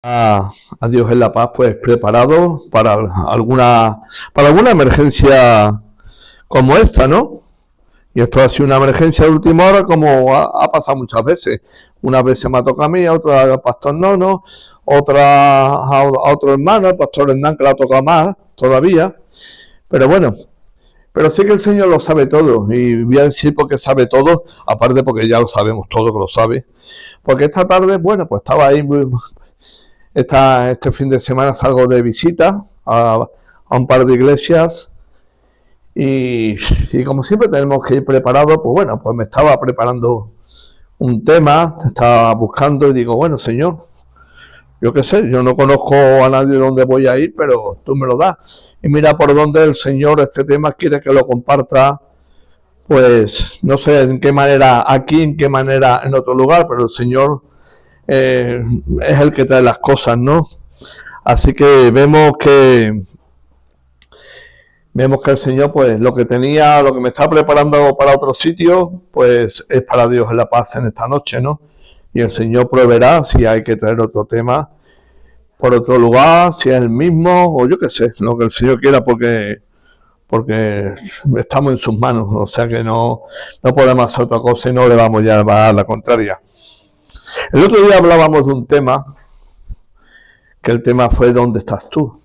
A Dios en la paz, pues preparado para alguna emergencia como esta, ¿no? Y esto ha sido una emergencia de última hora, como ha pasado muchas veces. Una vez se me ha tocado a mí, a otra al pastor Nono, otra a otro hermano, el pastor Hernán, que le ha tocado más todavía. Pero bueno, pero sí que el Señor lo sabe todo. Y voy a decir porque sabe todo, aparte porque ya lo sabemos todo que lo sabe. Porque esta tarde, bueno, pues estaba ahí este fin de semana salgo de visita a un par de iglesias y como siempre tenemos que ir preparados, pues bueno, pues me estaba preparando un tema, estaba buscando y digo, bueno, Señor, yo qué sé, yo no conozco a nadie donde voy a ir, pero tú me lo das. Y mira por dónde el Señor este tema quiere que lo comparta, pues no sé en qué manera aquí, en qué manera en otro lugar, pero el Señor es el que trae las cosas, ¿no? Así que vemos que el Señor, pues lo que me está preparando para otro sitio, pues es para Dios en la paz en esta noche, ¿no? Y el Señor proveerá si hay que traer otro tema por otro lugar, si es el mismo, o yo qué sé, lo que el Señor quiera, porque estamos en sus manos, o sea que no podemos hacer otra cosa y no le vamos ya a dar la contraria. El otro día hablábamos de un tema, que el tema fue ¿dónde estás tú?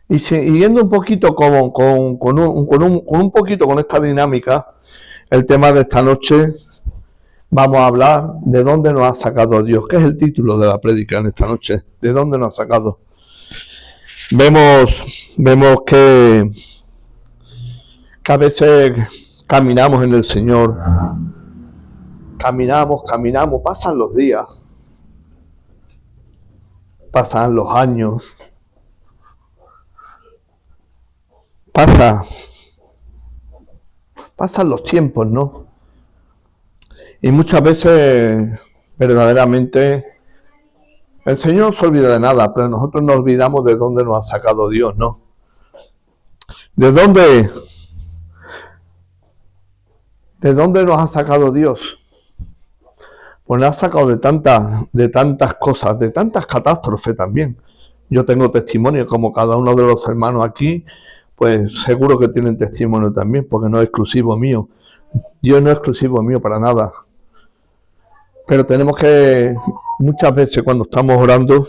Y siguiendo un poquito con un poquito con esta dinámica, el tema de esta noche, vamos a hablar de dónde nos ha sacado Dios, que es el título de la prédica en esta noche, de dónde nos ha sacado. Vemos que a veces caminamos en el Señor, caminamos, pasan los días, pasan los años, pasan los tiempos, ¿no? Y muchas veces, verdaderamente, el Señor no se olvida de nada, pero nosotros nos olvidamos de dónde nos ha sacado Dios, ¿no? ¿De dónde nos ha sacado Dios? Pues nos ha sacado de tantas cosas, de tantas catástrofes también. Yo tengo testimonio, como cada uno de los hermanos aquí, pues seguro que tienen testimonio también, porque no es exclusivo mío. Dios no es exclusivo mío para nada. Pero tenemos que, muchas veces cuando estamos orando,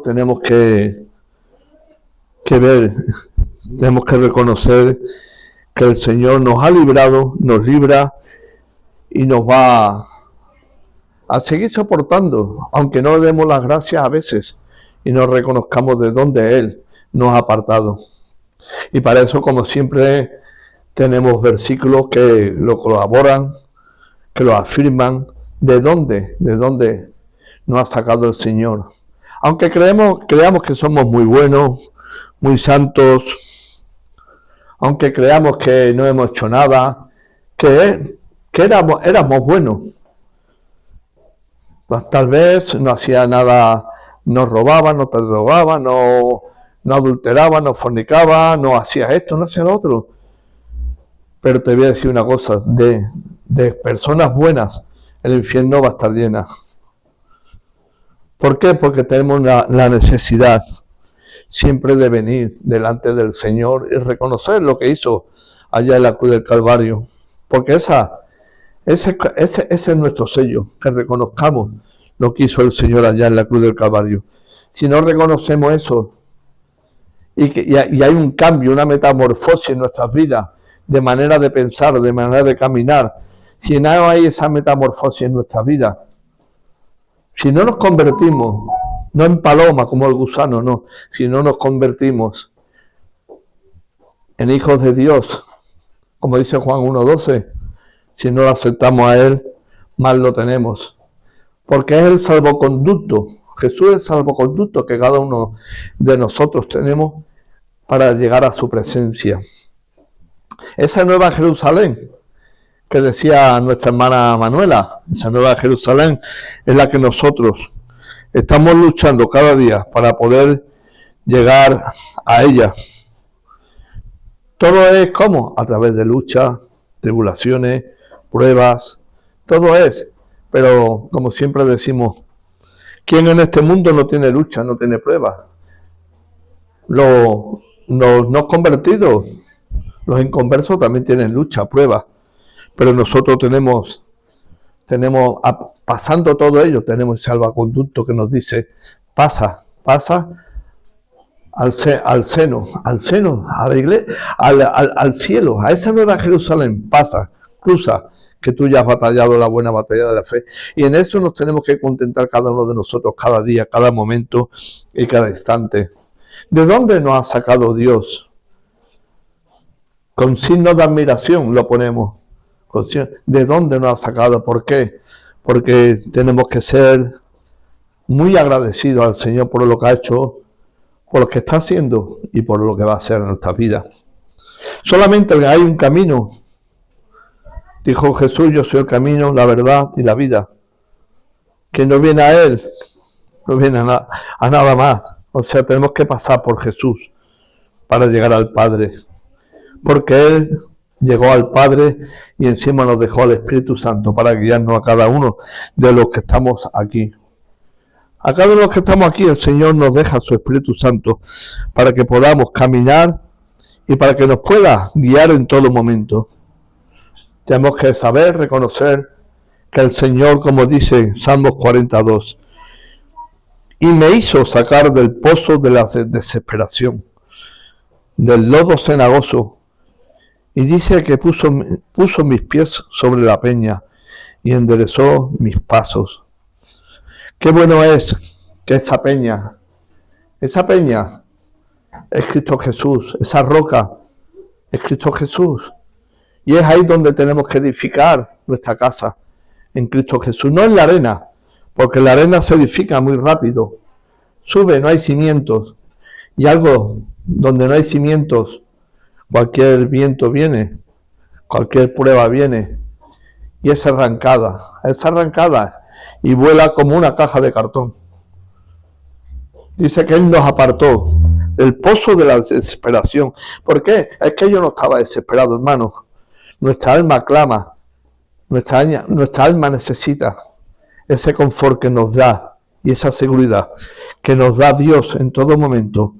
tenemos que ver, tenemos que reconocer que el Señor nos ha librado, nos libra y nos va a seguir soportando, aunque no le demos las gracias a veces y no reconozcamos de dónde Él nos ha apartado. Y para eso, como siempre, tenemos versículos que lo colaboran, que lo afirman, de dónde nos ha sacado el Señor. Aunque creamos que somos muy buenos, muy santos, aunque creamos que no hemos hecho nada, que éramos buenos. Pues tal vez no hacía nada, no robaba, no te drogaba, no adulteraba, no fornicaba, no hacía esto, no hacía lo otro. Pero te voy a decir una cosa, de personas buenas, el infierno va a estar llena. ¿Por qué? Porque tenemos la necesidad siempre de venir delante del Señor y reconocer lo que hizo allá en la cruz del Calvario. Porque ese es nuestro sello, que reconozcamos lo que hizo el Señor allá en la cruz del Calvario. Si no reconocemos eso, y hay un cambio, una metamorfosis en nuestras vidas, de manera de pensar, de manera de caminar, si no hay esa metamorfosis en nuestra vida, si no nos convertimos, no en paloma como el gusano, no, si no nos convertimos en hijos de Dios, como dice Juan 1:12, si no lo aceptamos a Él, mal lo tenemos, porque es el salvoconducto, Jesús es el salvoconducto que cada uno de nosotros tenemos para llegar a su presencia. Esa nueva Jerusalén que decía nuestra hermana Manuela, esa nueva Jerusalén es la que nosotros estamos luchando cada día para poder llegar a ella. Todo es como a través de luchas, tribulaciones, pruebas, todo es Pero como siempre decimos, ¿quién en este mundo no tiene lucha, no tiene pruebas? Los no convertidos, los inconversos también tienen lucha, pruebas. Pero nosotros tenemos pasando todo ello, tenemos el salvaconducto que nos dice, pasa al seno, a la iglesia, al cielo, a esa nueva Jerusalén, pasa, cruza, que tú ya has batallado la buena batalla de la fe. Y en eso nos tenemos que contentar cada uno de nosotros, cada día, cada momento y cada instante. ¿De dónde nos ha sacado Dios? Con signos de admiración lo ponemos. ¿De dónde nos ha sacado? ¿Por qué? Porque tenemos que ser muy agradecidos al Señor por lo que ha hecho, por lo que está haciendo y por lo que va a hacer en nuestras vidas. Solamente hay un camino. Dijo Jesús, yo soy el camino, la verdad y la vida. Que no viene a Él, no viene a nada más. O sea, tenemos que pasar por Jesús para llegar al Padre. Porque Él llegó al Padre y encima nos dejó al Espíritu Santo para guiarnos a cada uno de los que estamos aquí. A cada uno de los que estamos aquí, el Señor nos deja su Espíritu Santo para que podamos caminar y para que nos pueda guiar en todo momento. Tenemos que saber, reconocer que el Señor, como dice Salmos 42, y me hizo sacar del pozo de la desesperación, del lodo cenagoso, y dice que puso mis pies sobre la peña y enderezó mis pasos. Qué bueno es que esa peña es Cristo Jesús, esa roca es Cristo Jesús. Y es ahí donde tenemos que edificar nuestra casa, en Cristo Jesús, no en la arena, porque la arena se edifica muy rápido, sube, no hay cimientos, y algo donde no hay cimientos, cualquier viento viene, cualquier prueba viene, y es arrancada y vuela como una caja de cartón. Dice que Él nos apartó del pozo de la desesperación. ¿Por qué? Es que yo no estaba desesperado, hermano. Nuestra alma clama, nuestra alma necesita ese confort que nos da y esa seguridad que nos da Dios en todo momento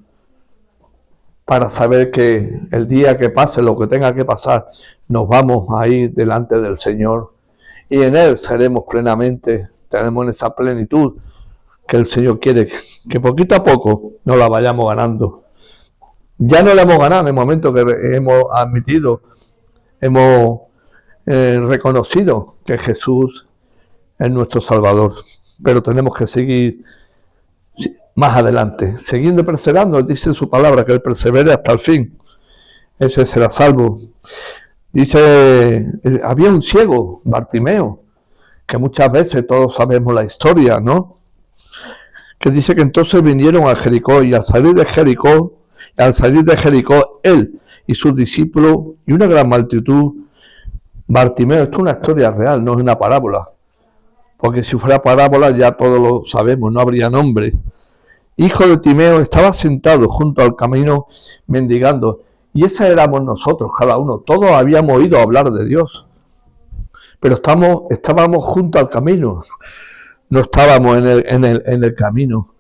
para saber que el día que pase lo que tenga que pasar, nos vamos a ir delante del Señor y en Él seremos plenamente, tenemos esa plenitud que el Señor quiere que poquito a poco nos la vayamos ganando. Ya no la hemos ganado en el momento que hemos admitido, hemos reconocido que Jesús es nuestro Salvador, pero tenemos que seguir más adelante, siguiendo perseverando. Dice su palabra que Él persevere hasta el fin, ese será salvo. Dice, había un ciego, Bartimeo, que muchas veces todos sabemos la historia, ¿no? Que dice que entonces vinieron a Jericó y al salir de Jericó él y sus discípulos y una gran multitud. Bartimeo, esto es una historia real, no es una parábola, porque si fuera parábola ya todos lo sabemos, no habría nombre. Hijo de Timeo, estaba sentado junto al camino mendigando, y ese éramos nosotros, cada uno. Todos habíamos oído hablar de Dios, pero estábamos junto al camino, no estábamos en el camino.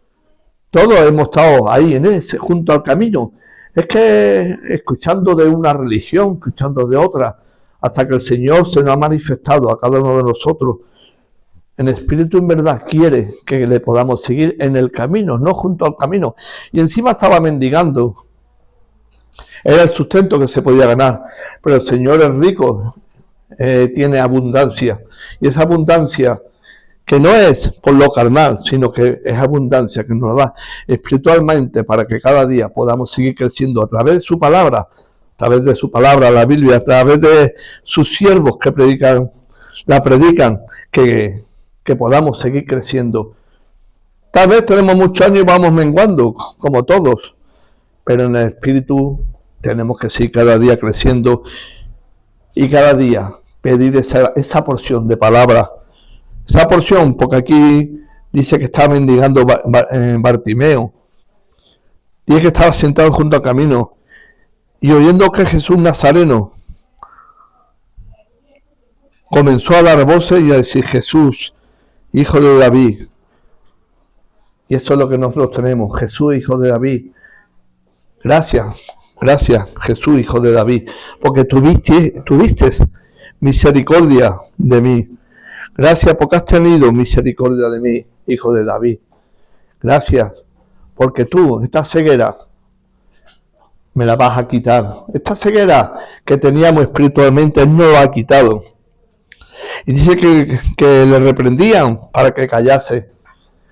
Todos hemos estado ahí junto al camino. Es que escuchando de una religión, escuchando de otra, hasta que el Señor se nos ha manifestado a cada uno de nosotros. En espíritu, en verdad, quiere que le podamos seguir en el camino, no junto al camino. Y encima estaba mendigando. Era el sustento que se podía ganar. Pero el Señor es rico, tiene abundancia. Y esa abundancia, que no es por lo carnal, sino que es abundancia que nos da espiritualmente para que cada día podamos seguir creciendo a través de su palabra, la Biblia, a través de sus siervos que la predican, que podamos seguir creciendo. Tal vez tenemos muchos años y vamos menguando, como todos, pero en el espíritu tenemos que seguir cada día creciendo y cada día pedir esa porción de palabra. Esa porción, porque aquí dice que estaba mendigando Bartimeo. Dice que estaba sentado junto al camino y oyendo que Jesús Nazareno comenzó a dar voces y a decir: Jesús, hijo de David. Y eso es lo que nosotros tenemos, Jesús, hijo de David. Gracias, Jesús, hijo de David, porque tuviste misericordia de mí. Gracias porque has tenido misericordia de mí, hijo de David. Gracias, porque tú, esta ceguera, me la vas a quitar. Esta ceguera que teníamos espiritualmente, Él no la ha quitado. Y dice que le reprendían para que callase.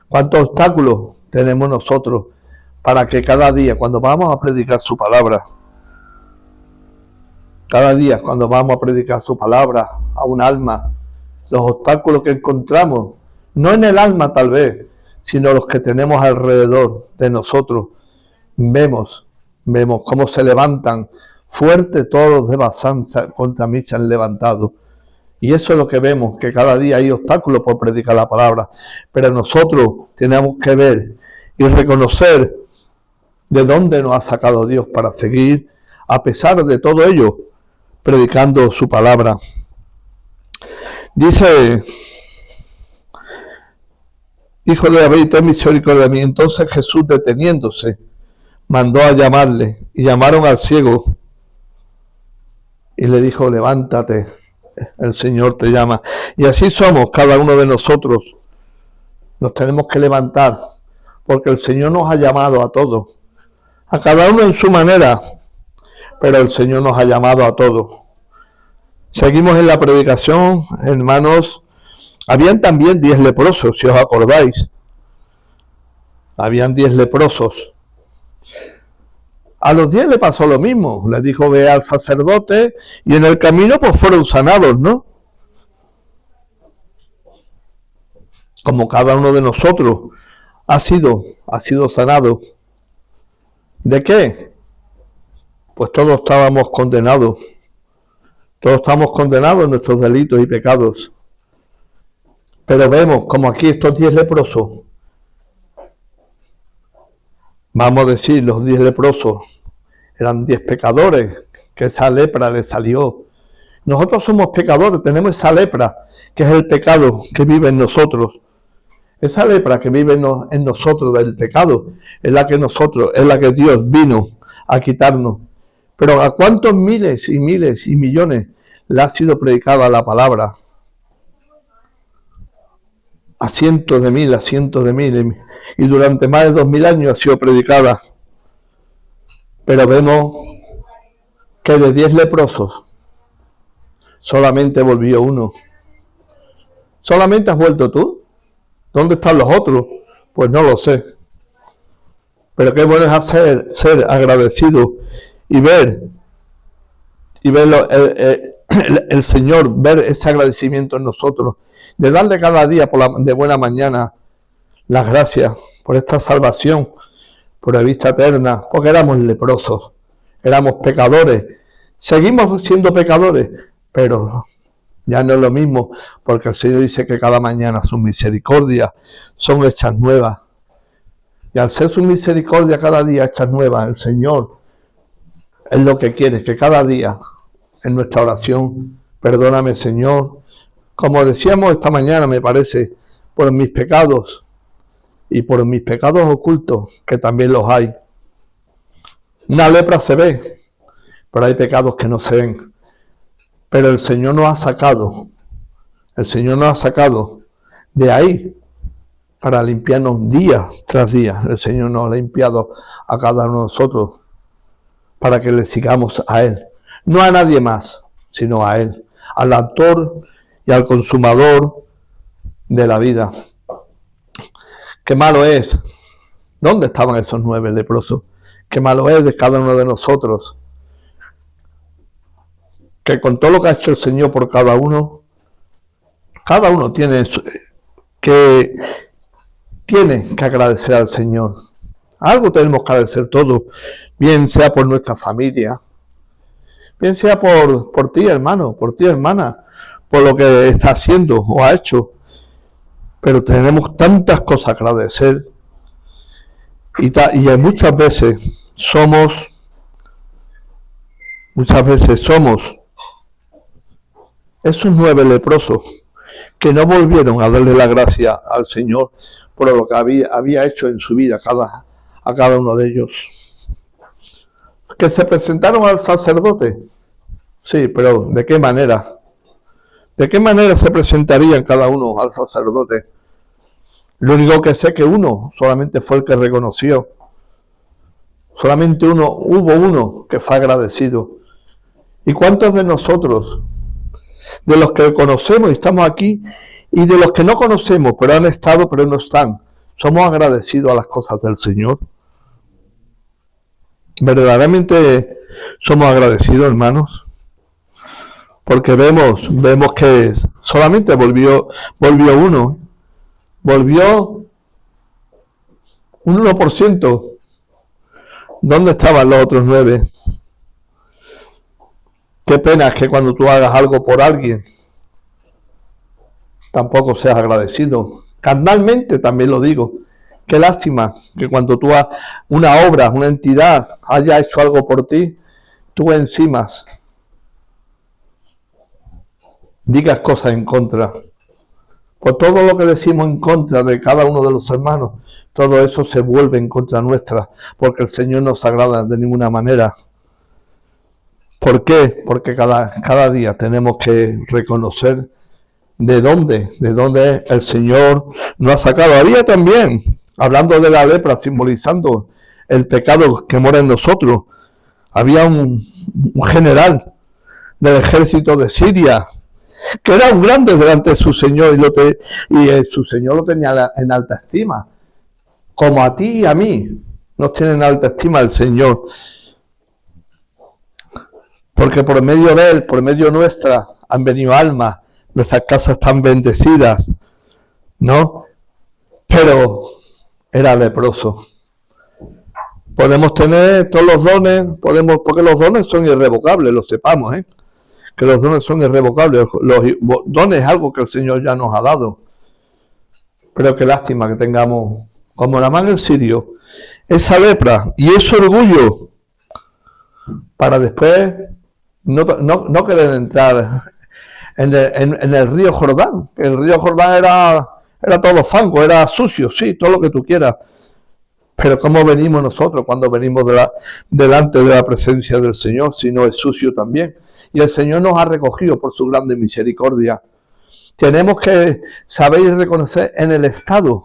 ¿Cuántos obstáculos tenemos nosotros para que cada día, cuando vamos a predicar su palabra, cada día cuando vamos a predicar su palabra a un alma, los obstáculos que encontramos, no en el alma tal vez, sino los que tenemos alrededor de nosotros, vemos cómo se levantan fuertes todos los de Basán contra mí se han levantado. Y eso es lo que vemos, que cada día hay obstáculos por predicar la palabra. Pero nosotros tenemos que ver y reconocer de dónde nos ha sacado Dios para seguir, a pesar de todo ello, predicando su palabra. Dice, hijo de David, ten misericordia de mí. Entonces Jesús, deteniéndose, mandó a llamarle, y llamaron al ciego, y le dijo, levántate, el Señor te llama. Y así somos cada uno de nosotros. Nos tenemos que levantar, porque el Señor nos ha llamado a todos, a cada uno en su manera, pero el Señor nos ha llamado a todos. Seguimos en la predicación, hermanos. Habían también 10 leprosos, si os acordáis. Habían 10 leprosos. A los 10 le pasó lo mismo. Le dijo, ve al sacerdote, y en el camino pues fueron sanados, ¿no? Como cada uno de nosotros ha sido sanado. ¿De qué? Pues todos estábamos condenados. Todos estamos condenados en nuestros delitos y pecados. Pero vemos como aquí estos 10 leprosos, vamos a decir, los 10 leprosos eran 10 pecadores, que esa lepra les salió. Nosotros somos pecadores, tenemos esa lepra, que es el pecado que vive en nosotros. Esa lepra que vive en nosotros del pecado, es la que Dios vino a quitarnos. Pero ¿a cuántos miles y millones le ha sido predicada la palabra? A cientos de miles, y durante más de 2000 años ha sido predicada. Pero vemos que de 10 leprosos solamente volvió uno. ¿Solamente has vuelto tú? ¿Dónde están los otros? Pues no lo sé. Pero qué bueno es ser agradecido y ver el Señor, ver ese agradecimiento en nosotros, de darle cada día de buena mañana las gracias por esta salvación, por la vista eterna, porque éramos leprosos, éramos pecadores, seguimos siendo pecadores, pero ya no es lo mismo, porque el Señor dice que cada mañana sus misericordias son hechas nuevas, y al ser su misericordia cada día hechas nuevas, el Señor es lo que quiere, que cada día en nuestra oración, perdóname Señor, como decíamos esta mañana, me parece, por mis pecados y por mis pecados ocultos, que también los hay. Una lepra se ve, pero hay pecados que no se ven. Pero el Señor nos ha sacado de ahí para limpiarnos día tras día. El Señor nos ha limpiado a cada uno de nosotros para que le sigamos a Él. No a nadie más, sino a Él, al autor y al consumador de la vida. Qué malo es. ¿Dónde estaban esos 9 leprosos? Qué malo es de cada uno de nosotros, que con todo lo que ha hecho el Señor por cada uno tiene que agradecer al Señor. Algo tenemos que agradecer todos, bien sea por nuestra familia, bien sea por ti, hermano, por ti, hermana, por lo que está haciendo o ha hecho. Pero tenemos tantas cosas que agradecer, y muchas veces somos esos 9 leprosos que no volvieron a darle la gracia al Señor por lo que había hecho en su vida a cada uno de ellos. Que se presentaron al sacerdote. Sí, pero ¿de qué manera? ¿De qué manera se presentarían cada uno al sacerdote? Lo único que sé que uno solamente fue el que reconoció. Solamente hubo uno que fue agradecido. ¿Y cuántos de nosotros, de los que conocemos y estamos aquí, y de los que no conocemos, pero han estado, pero no están, somos agradecidos a las cosas del Señor? ¿Verdaderamente somos agradecidos, hermanos? Porque vemos que solamente volvió uno. Volvió un 1%. ¿Dónde estaban los otros 9? Qué pena es que cuando tú hagas algo por alguien, tampoco seas agradecido. Carnalmente también lo digo. Qué lástima que cuando tú hagas una obra, una entidad haya hecho algo por ti, tú encima digas cosas en contra. Por todo lo que decimos en contra de cada uno de los hermanos, todo eso se vuelve en contra nuestra, porque el Señor no se agrada de ninguna manera. ¿Por qué? Porque cada día tenemos que reconocer de dónde el Señor nos ha sacado. Había también, hablando de la lepra, simbolizando el pecado que mora en nosotros, había un general del ejército de Siria, que era un grande delante de su Señor, y su Señor lo tenía en alta estima, como a ti y a mí nos tiene en alta estima el Señor, porque por medio de Él, por medio nuestra, han venido almas, nuestras casas están bendecidas, ¿no? Pero era leproso. Podemos tener todos los dones, porque los dones son irrevocables, lo sepamos, que los dones son irrevocables. Los dones es algo que el Señor ya nos ha dado. Pero qué lástima que tengamos, como Naamán el sirio, esa lepra y ese orgullo para después no querer entrar en el río Jordán. El río Jordán era todo fango, era sucio, sí, todo lo que tú quieras. Pero ¿cómo venimos nosotros cuando venimos delante de la presencia del Señor, si no es sucio también? Y el Señor nos ha recogido por su grande misericordia. Tenemos que saber y reconocer en el estado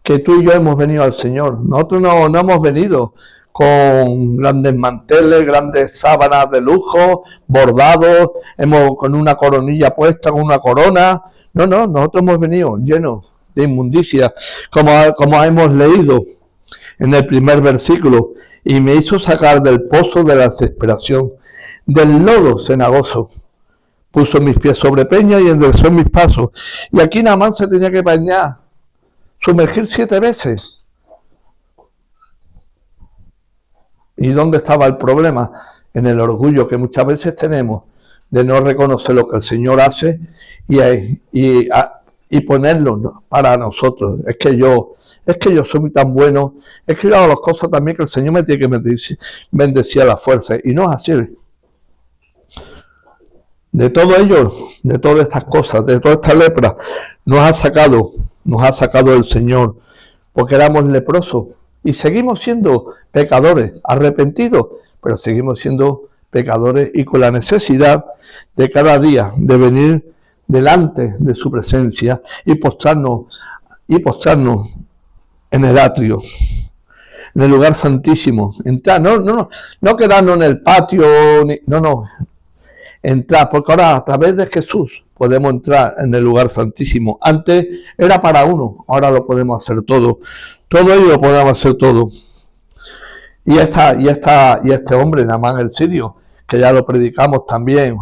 que tú y yo hemos venido al Señor. Nosotros no hemos venido con grandes manteles, grandes sábanas de lujo, bordados, con una coronilla puesta, con una corona. No, nosotros hemos venido llenos de inmundicia, como hemos leído en el primer versículo, y me hizo sacar del pozo de la desesperación, del lodo cenagoso. Puso mis pies sobre peña y enderezó mis pasos. Y aquí Naamán se tenía que bañar, sumergir 7 veces. ¿Y dónde estaba el problema? En el orgullo que muchas veces tenemos de no reconocer lo que el Señor hace y ponerlo para nosotros. Es que yo soy tan bueno, es que yo hago las cosas también que el Señor me tiene que bendecir a la fuerza. Y no es así. De todo ello, de todas estas cosas, de toda esta lepra, nos ha sacado el Señor, porque éramos leprosos y seguimos siendo pecadores, arrepentidos, pero seguimos siendo pecadores y con la necesidad de cada día de venir delante de su presencia y postrarnos en el atrio, en el lugar santísimo, entrar, no quedarnos en el patio, entrar, porque ahora a través de Jesús podemos entrar en el lugar santísimo. Antes era para uno, ahora lo podemos hacer todo ello lo podemos hacer todo. Y este hombre, Naamán el sirio, que ya lo predicamos también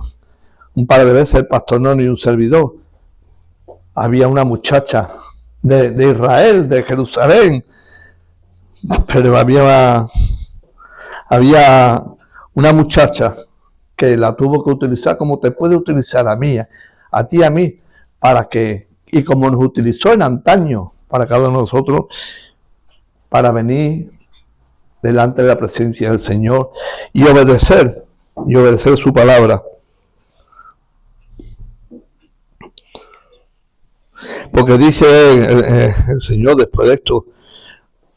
un par de veces, el pastor Noni y un servidor. Había una muchacha de Israel, de Jerusalén, pero había una muchacha que la tuvo que utilizar como te puede utilizar a mí, a ti, a mí, y como nos utilizó en antaño para cada uno de nosotros, para venir delante de la presencia del Señor y obedecer su palabra. Porque dice el Señor después de esto,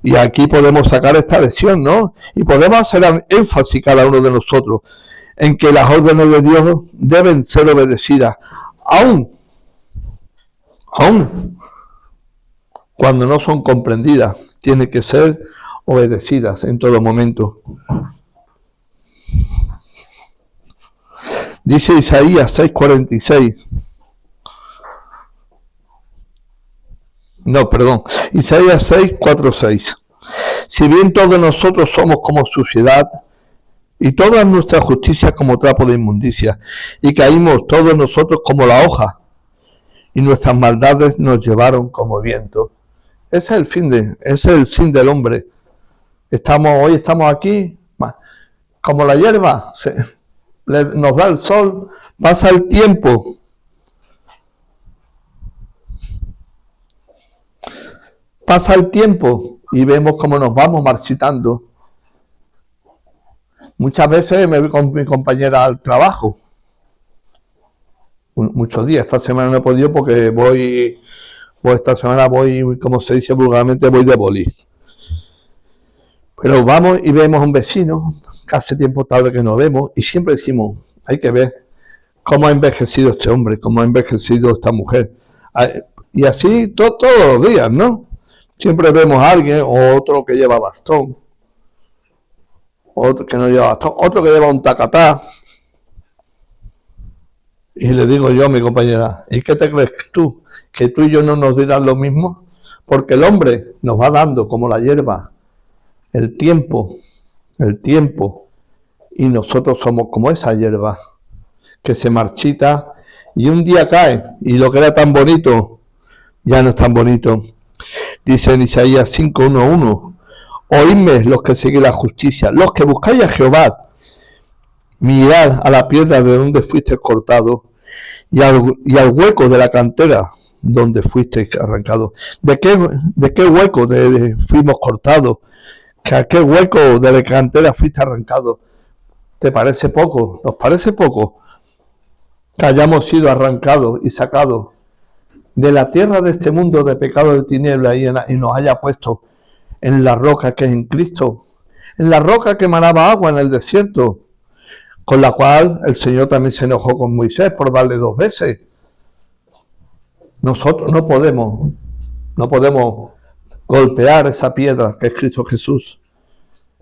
y aquí podemos sacar esta lección, ¿no? Y podemos hacer énfasis cada uno de nosotros en que las órdenes de Dios deben ser obedecidas, aún cuando no son comprendidas, tienen que ser obedecidas en todo momento. Dice Isaías 6:46. No, perdón. Isaías 6:4-6. Si bien todos nosotros somos como suciedad, y todas nuestras justicias como trapo de inmundicia, y caímos todos nosotros como la hoja, y nuestras maldades nos llevaron como viento. Ese es el fin del hombre. Hoy estamos aquí, como la hierba, nos da el sol, pasa el tiempo. Pasa el tiempo y vemos cómo nos vamos marchitando. Muchas veces me voy con mi compañera al trabajo. Muchos días. Esta semana no he podido porque esta semana voy, como se dice vulgarmente, voy de boli. Pero vamos y vemos a un vecino, que hace tiempo tal vez que nos vemos, y siempre decimos, hay que ver cómo ha envejecido este hombre, cómo ha envejecido esta mujer. Y así todos los días, ¿no? Siempre vemos a alguien, o otro que lleva bastón, otro que no lleva bastón, otro que lleva un tacatá. Y le digo yo a mi compañera, ¿y qué te crees tú? ¿Que tú y yo no nos dirán lo mismo? Porque el hombre nos va dando como la hierba el tiempo, y nosotros somos como esa hierba que se marchita y un día cae, y lo que era tan bonito ya no es tan bonito. Dice en Isaías 5:1-1, oídme los que seguís la justicia, los que buscáis a Jehová, mirad a la piedra de donde fuiste cortado y al hueco de la cantera donde fuiste arrancado. ¿De qué hueco fuimos cortados? ¿Que a qué hueco de la cantera fuiste arrancado? ¿Te parece poco? ¿Nos parece poco que hayamos sido arrancados y sacados de la tierra de este mundo de pecado de tiniebla y nos haya puesto en la roca que es en Cristo, en la roca que manaba agua en el desierto, con la cual el Señor también se enojó con Moisés por darle 2 veces? Nosotros no podemos golpear esa piedra que es Cristo Jesús.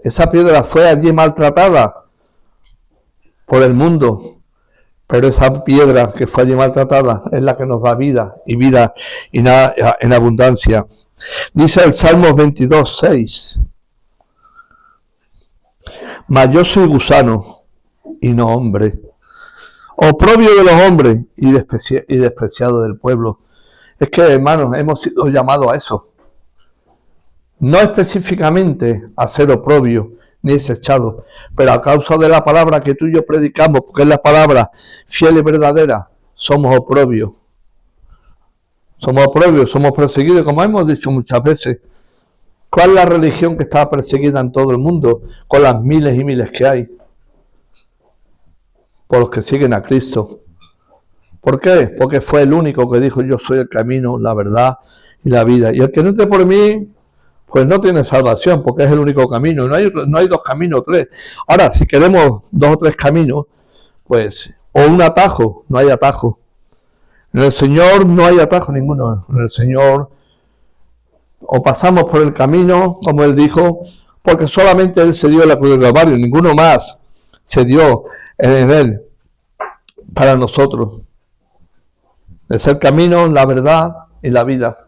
Esa piedra fue allí maltratada por el mundo, pero esa piedra que fue allí maltratada es la que nos da vida y nada en abundancia. Dice el Salmo 22:6, mas yo soy gusano y no hombre, oprobio de los hombres y despreciado del pueblo. Es que, hermanos, hemos sido llamados a eso. No específicamente a ser oprobio ni desechado, pero a causa de la palabra que tú y yo predicamos, porque es la palabra fiel y verdadera, somos oprobios. Somos oprobios, somos perseguidos, como hemos dicho muchas veces. ¿Cuál es la religión que está perseguida en todo el mundo con las miles y miles que hay? Por los que siguen a Cristo. ¿Por qué? Porque fue el único que dijo, yo soy el camino, la verdad y la vida. Y el que no entre por mí, pues no tiene salvación, porque es el único camino. No hay 2 caminos, 3. Ahora, si queremos 2 o 3 caminos, pues, o un atajo, no hay atajo. En el Señor no hay atajo ninguno. En el Señor o pasamos por el camino, como Él dijo, porque solamente Él se dio en la cruz del Calvario, ninguno más se dio en Él para nosotros. Es el camino, la verdad y la vida.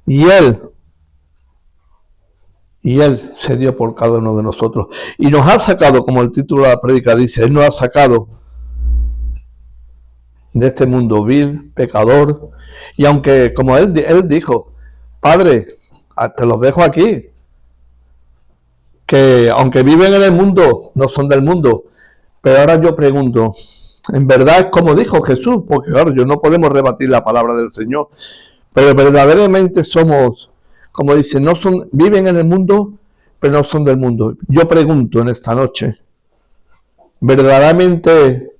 Y Él se dio por cada uno de nosotros. Y nos ha sacado, como el título de la prédica dice, Él nos ha sacado de este mundo vil, pecador. Y aunque, como Él dijo, Padre, te los dejo aquí, que aunque viven en el mundo, no son del mundo. Pero ahora yo pregunto, en verdad es como dijo Jesús, porque claro, yo no podemos rebatir la palabra del Señor, pero verdaderamente somos, como dice, viven en el mundo, pero no son del mundo. Yo pregunto en esta noche, ¿verdaderamente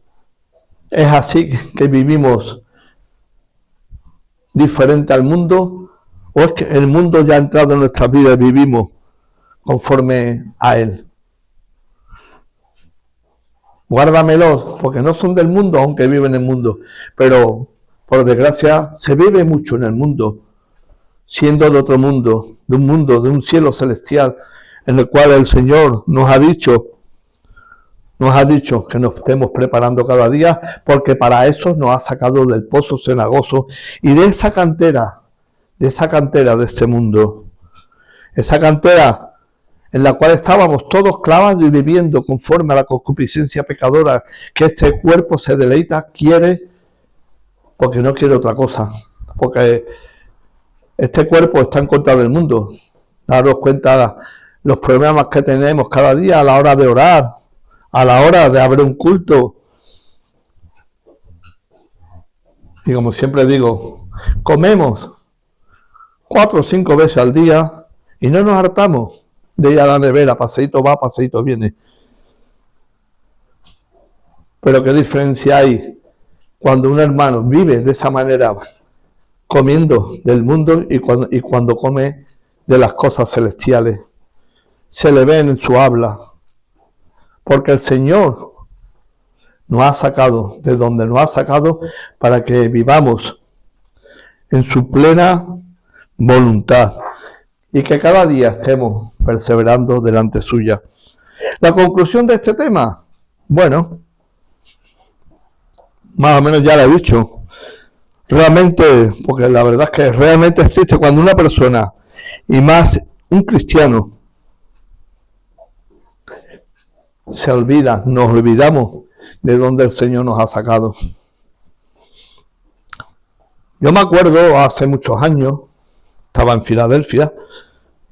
es así que vivimos diferente al mundo, o es que el mundo ya ha entrado en nuestras vidas y vivimos conforme a él. Guárdamelos, porque no son del mundo, aunque viven en el mundo, pero por desgracia se vive mucho en el mundo, siendo de otro mundo, de un cielo celestial, en el cual el Señor nos ha dicho que nos estemos preparando cada día, porque para eso nos ha sacado del pozo cenagoso y de esa cantera de este mundo, esa cantera en la cual estábamos todos clavados y viviendo conforme a la concupiscencia pecadora que este cuerpo se deleita, quiere, porque no quiere otra cosa, porque este cuerpo está en contra del mundo. Daros cuenta los problemas que tenemos cada día a la hora de orar, a la hora de abrir un culto. Y como siempre digo, comemos 4 o 5 veces al día y no nos hartamos de ir a la nevera, paseíto va, paseíto viene. Pero qué diferencia hay cuando un hermano vive de esa manera, comiendo del mundo, y cuando come de las cosas celestiales. Se le ve en su habla, porque el Señor nos ha sacado de donde nos ha sacado para que vivamos en su plena voluntad y que cada día estemos perseverando delante suya. La conclusión de este tema, bueno, más o menos ya la he dicho. Realmente, porque la verdad es que realmente es triste cuando una persona, y más un cristiano, se olvida, nos olvidamos de donde el Señor nos ha sacado. Yo me acuerdo hace muchos años, estaba en Filadelfia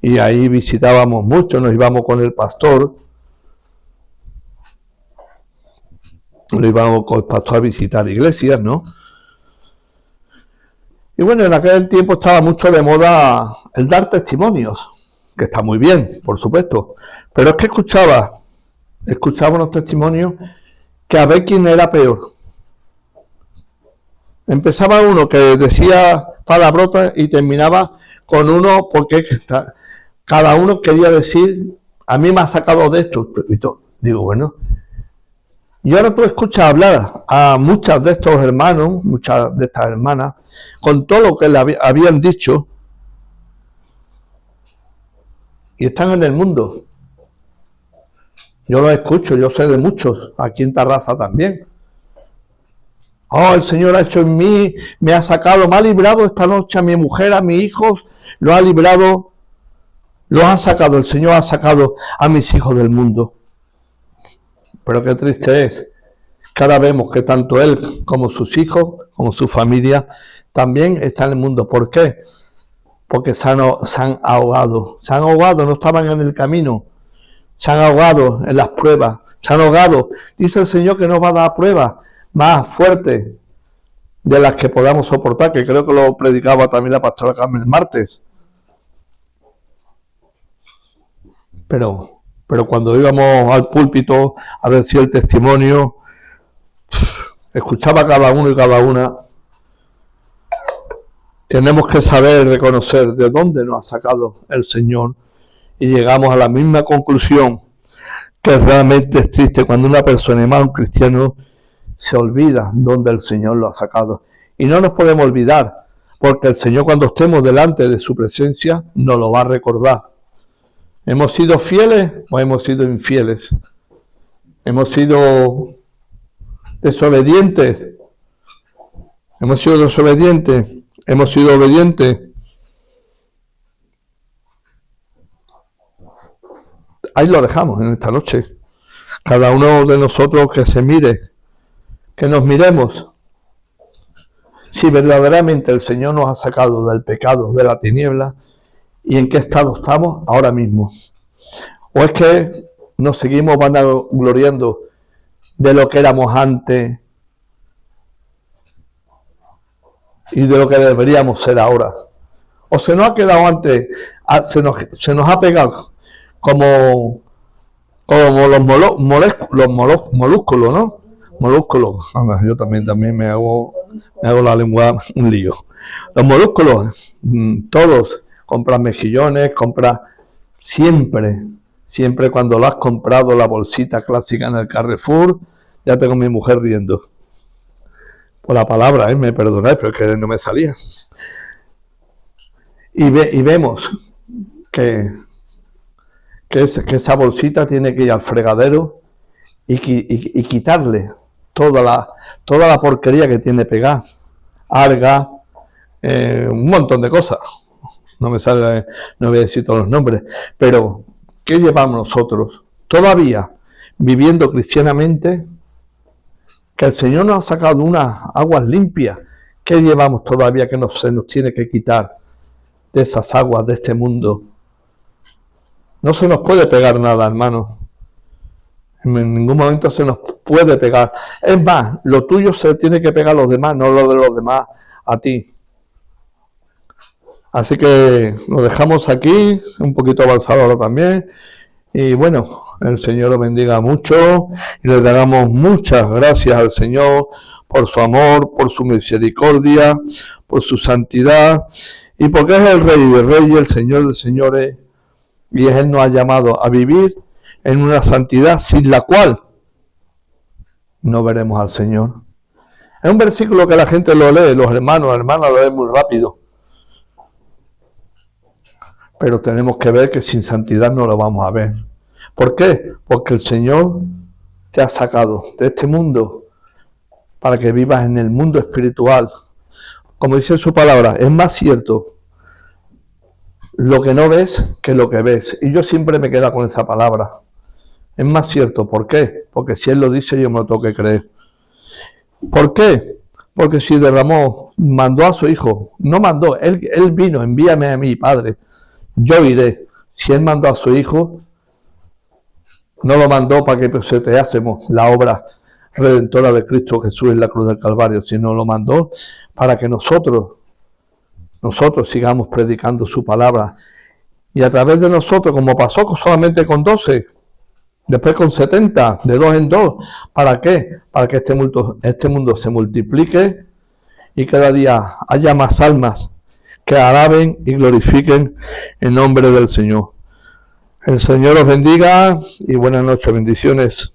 y ahí visitábamos mucho, nos íbamos con el pastor, a visitar iglesias, ¿no? Y bueno, en aquel tiempo estaba mucho de moda el dar testimonios, que está muy bien, por supuesto, pero es que escuchaba unos testimonios que a ver quién era peor. Empezaba uno que decía palabrotas y terminaba con uno, porque cada uno quería decir, a mí me ha sacado de esto. Digo, bueno, y ahora tú escuchas hablar a muchas de estos hermanos, muchas de estas hermanas, con todo lo que le habían dicho, y están en el mundo. Yo los escucho, yo sé de muchos, aquí en Tarrasa también. Oh, el Señor ha hecho en mí, me ha sacado, me ha librado esta noche a mi mujer, a mis hijos, lo ha librado, lo ha sacado, el Señor ha sacado a mis hijos del mundo. Pero qué triste es que ahora vemos que tanto él como sus hijos, como su familia, también están en el mundo. ¿Por qué? Porque se han ahogado, no estaban en el camino, se han ahogado en las pruebas, se han ahogado. Dice el Señor que nos va a dar pruebas más fuertes de las que podamos soportar, que creo que lo predicaba también la pastora Carmen el martes. Pero cuando íbamos al púlpito a decir el testimonio, escuchaba a cada uno y cada una. Tenemos que saber reconocer de dónde nos ha sacado el Señor y llegamos a la misma conclusión, que realmente es triste cuando una persona, y más un cristiano, se olvida dónde el Señor lo ha sacado. Y no nos podemos olvidar, porque el Señor, cuando estemos delante de su presencia, nos lo va a recordar. ¿Hemos sido fieles o hemos sido infieles? ¿Hemos sido desobedientes? ¿Hemos sido desobedientes? ¿Hemos sido obedientes? Ahí lo dejamos en esta noche. Cada uno de nosotros que se mire, que nos miremos, si verdaderamente el Señor nos ha sacado del pecado, de la tiniebla, y en qué estado estamos ahora mismo. O es que nos seguimos vanagloriando de lo que éramos antes y de lo que deberíamos ser ahora. O se nos ha quedado antes, se nos ha pegado como los molúsculos, ¿no? Molúsculos. Anda, yo también me hago la lengua un lío. Los morúsculos, todos, compras mejillones, compras siempre cuando lo has comprado, la bolsita clásica en el Carrefour, ya tengo a mi mujer riendo. Por la palabra, me perdonáis, pero es que no me salía. Y vemos que esa bolsita tiene que ir al fregadero y quitarle toda la porquería que tiene pegada, alga, un montón de cosas. No me sale, no voy a decir todos los nombres, pero ¿qué llevamos nosotros todavía viviendo cristianamente? Que el Señor nos ha sacado unas aguas limpias. ¿Qué llevamos todavía que se nos tiene que quitar de esas aguas de este mundo? No se nos puede pegar nada, hermanos. En ningún momento se nos puede pegar. Es más, lo tuyo se tiene que pegar a los demás, no lo de los demás a ti. Así que lo dejamos aquí, un poquito avanzado ahora también. Y bueno, el Señor os bendiga mucho y le damos muchas gracias al Señor por su amor, por su misericordia, por su santidad y porque es el Rey de Reyes, el Señor de Señores, y Él nos ha llamado a vivir en una santidad sin la cual no veremos al Señor. Es un versículo que la gente lo lee, los hermanos, las hermanas lo leen muy rápido. Pero tenemos que ver que sin santidad no lo vamos a ver. ¿Por qué? Porque el Señor te ha sacado de este mundo para que vivas en el mundo espiritual. Como dice su palabra, es más cierto lo que no ves que lo que ves. Y yo siempre me quedo con esa palabra. Es más cierto. ¿Por qué? Porque si Él lo dice, yo me lo tengo que creer. ¿Por qué? Porque si mandó a su Hijo, no mandó, Él vino, envíame a mí, Padre. Yo iré. Si Él mandó a su Hijo, no lo mandó para que hacemos la obra redentora de Cristo Jesús en la cruz del Calvario, sino lo mandó para que nosotros sigamos predicando su palabra. Y a través de nosotros, como pasó solamente con 12, después con 70, de 2 en 2, ¿para qué? Para que este mundo se multiplique y cada día haya más almas que alaben y glorifiquen el nombre del Señor. El Señor os bendiga y buenas noches, bendiciones.